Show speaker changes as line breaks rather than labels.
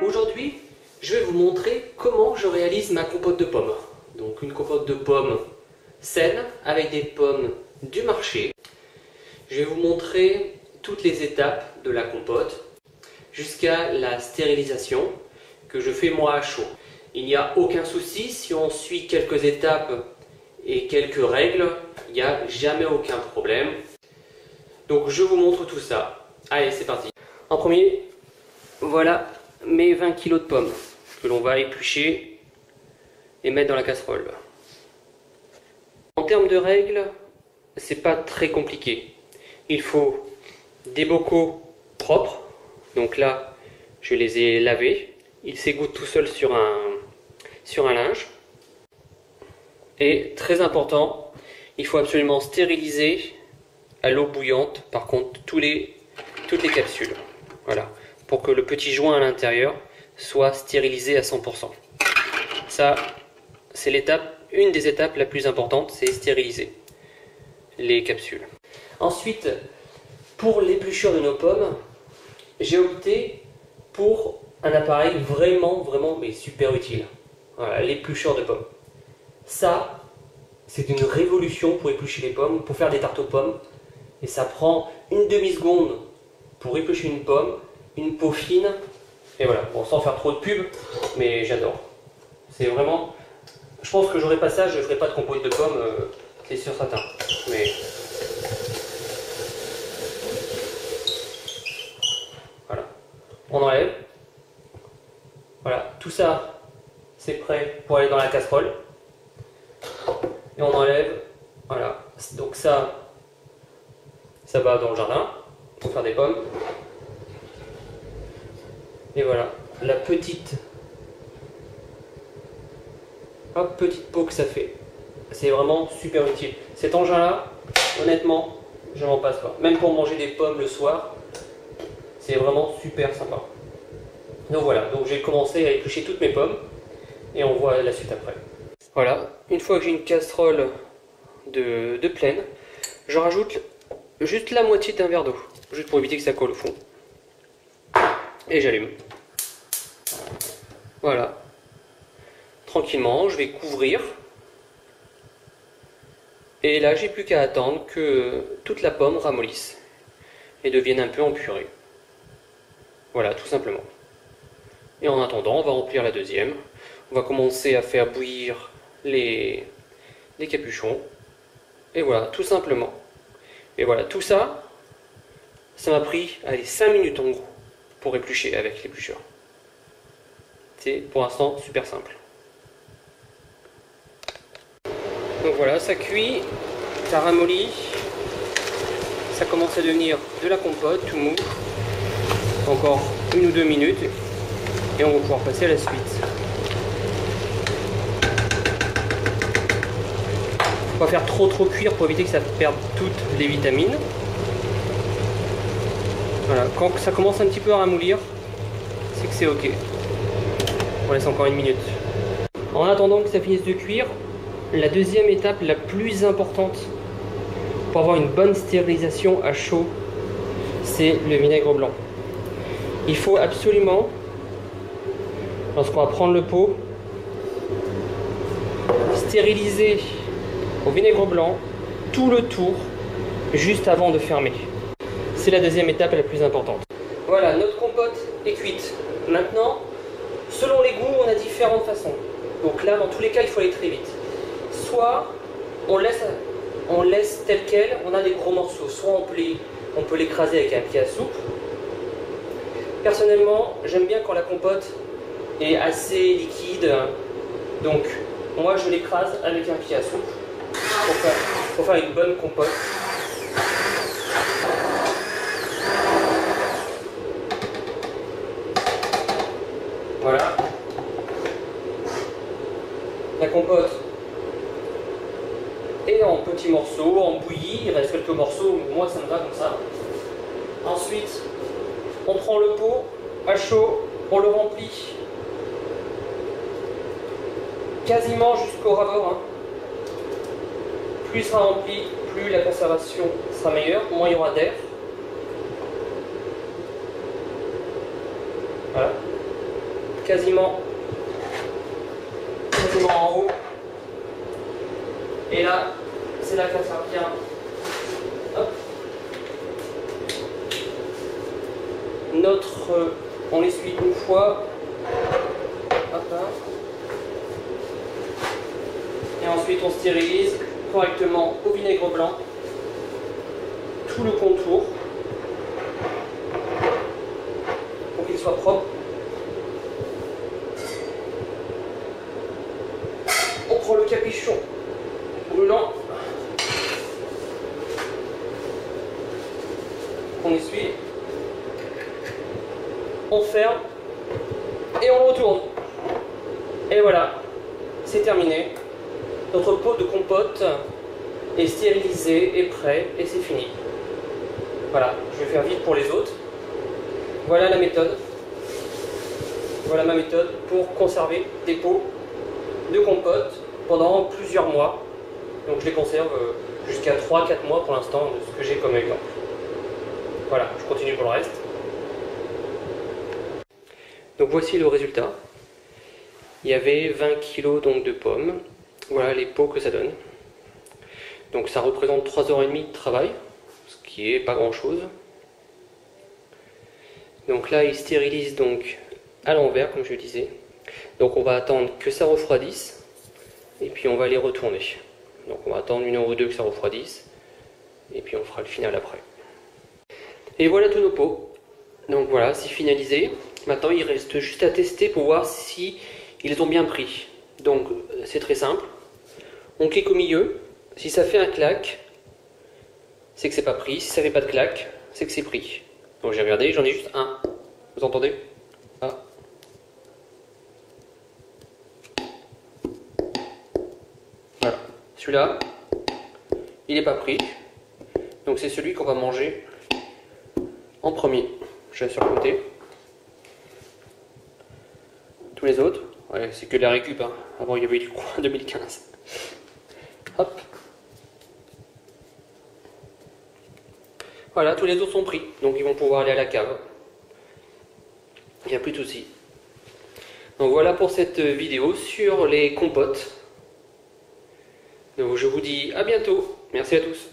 Aujourd'hui, je vais vous montrer comment je réalise ma compote de pommes. Donc une compote de pommes saine avec des pommes du marché. Je vais vous montrer toutes les étapes de la compote jusqu'à la stérilisation que je fais moi à chaud. Il n'y a aucun souci si on suit quelques étapes et quelques règles, il n'y a jamais aucun problème. Donc je vous montre tout ça. Allez, c'est parti. En premier, voilà mes 20 kg de pommes que l'on va éplucher et mettre dans la casserole. En termes de règles, c'est pas très compliqué. Il faut des bocaux propres. Donc là, je les ai lavés. Ils s'égouttent tout seuls sur un linge. Et très important, il faut absolument stériliser à l'eau bouillante, par contre, toutes les capsules. Voilà, pour que le petit joint à l'intérieur soit stérilisé à 100%. Ça, c'est une des étapes la plus importante, c'est stériliser les capsules. Ensuite, pour l'épluchure de nos pommes, j'ai opté pour un appareil vraiment mais super utile. Voilà, l'épluchure de pommes. Ça, c'est une révolution pour éplucher les pommes, pour faire des tartes aux pommes. Et ça prend une demi-seconde pour éplucher une pomme, une peau fine. Et voilà, bon, sans faire trop de pub, mais j'adore. C'est vraiment... Je pense que j'aurais pas ça, je ne ferais pas de compote de pommes, c'est sûr certain. Mais... Voilà. On enlève. Voilà, tout ça, c'est prêt pour aller dans la casserole. Et on enlève, voilà, donc ça va dans le jardin pour faire des pommes. Et voilà, la petite peau que ça fait. C'est vraiment super utile. Cet engin-là, honnêtement, je m'en passe pas. Même pour manger des pommes le soir, c'est vraiment super sympa. Donc voilà, donc j'ai commencé à éplucher toutes mes pommes et on voit la suite après. Voilà, une fois que j'ai une casserole de pleine, je rajoute juste la moitié d'un verre d'eau, juste pour éviter que ça colle au fond. Et j'allume. Voilà. Tranquillement, je vais couvrir. Et là, j'ai plus qu'à attendre que toute la pomme ramollisse et devienne un peu en purée. Voilà, tout simplement. Et en attendant, on va remplir la deuxième. On va commencer à faire bouillir les capuchons. Et voilà, tout simplement. Et voilà, tout ça, ça m'a pris, allez, 5 minutes en gros, pour éplucher avec l'éplucheur. C'est pour l'instant super simple. Donc voilà, ça cuit, ça ramollit, ça commence à devenir de la compote, tout mou. Encore 1 ou 2 minutes, et on va pouvoir passer à la suite. On va faire trop cuire pour éviter que ça perde toutes les vitamines. Voilà, quand ça commence un petit peu à ramollir, c'est que c'est ok. On laisse encore 1 minute. En attendant que ça finisse de cuire, la deuxième étape la plus importante pour avoir une bonne stérilisation à chaud, c'est le vinaigre blanc. Il faut absolument, lorsqu'on va prendre le pot, stériliser au vinaigre blanc tout le tour juste avant de fermer. C'est la deuxième étape la plus importante. Voilà, notre compote est cuite. Maintenant, selon les goûts, on a différentes façons. Donc là, dans tous les cas, il faut aller très vite. Soit on laisse tel quel, on a des gros morceaux. Soit on peut l'écraser avec un pied à soupe. Personnellement, j'aime bien quand la compote est assez liquide. Donc, moi, je l'écrase avec un pied à soupe pour faire une bonne compote. Voilà. La compote est en petits morceaux, en bouillie. Il reste quelques morceaux, moi ça me va comme ça. Ensuite, on prend le pot à chaud, on le remplit quasiment jusqu'au rabord. Plus il sera rempli, plus la conservation sera meilleure, moins il y aura d'air. Voilà. quasiment en haut. Et là, c'est là que ça vient. Hop. On l'essuie une fois. Hop là. Et ensuite on stérilise correctement au vinaigre blanc tout le contour pour qu'il soit propre. On prend le capuchon brûlant qu'on essuie, on ferme et on retourne. Et voilà, c'est terminé. Notre pot de compote est stérilisé, est prêt et c'est fini. Voilà, je vais faire vite pour les autres. Voilà la méthode. Voilà ma méthode pour conserver des pots de compote pendant plusieurs mois. Donc je les conserve jusqu'à 3-4 mois pour l'instant de ce que j'ai comme exemple. Voilà, je continue pour le reste. Donc voici le résultat. Il y avait 20 kg donc de pommes. Voilà les pots que ça donne. Donc ça représente 3h30 de travail, ce qui est pas grand chose. Donc là il stérilise donc à l'envers comme je le disais. Donc on va attendre que ça refroidisse et puis on va les retourner. Donc on va attendre 1 heure ou 2 que ça refroidisse et puis on fera le final après. Et voilà tous nos pots. Donc voilà, c'est finalisé. Maintenant il reste juste à tester pour voir si ils ont bien pris. Donc c'est très simple. On clique au milieu. Si ça fait un clac, c'est que c'est pas pris. Si ça fait pas de clac, c'est que c'est pris. Donc j'ai regardé, j'en ai juste un. Vous entendez? Ah. Voilà. Celui-là, il n'est pas pris. Donc c'est celui qu'on va manger en premier. Je vais surcompter. Tous les autres, ouais, c'est que de la récup. Hein. Avant il y avait du coin 2015. Hop. Voilà, tous les autres sont pris, donc ils vont pouvoir aller à la cave. Il n'y a plus de soucis. Donc voilà pour cette vidéo sur les compotes. Donc je vous dis à bientôt. Merci à tous.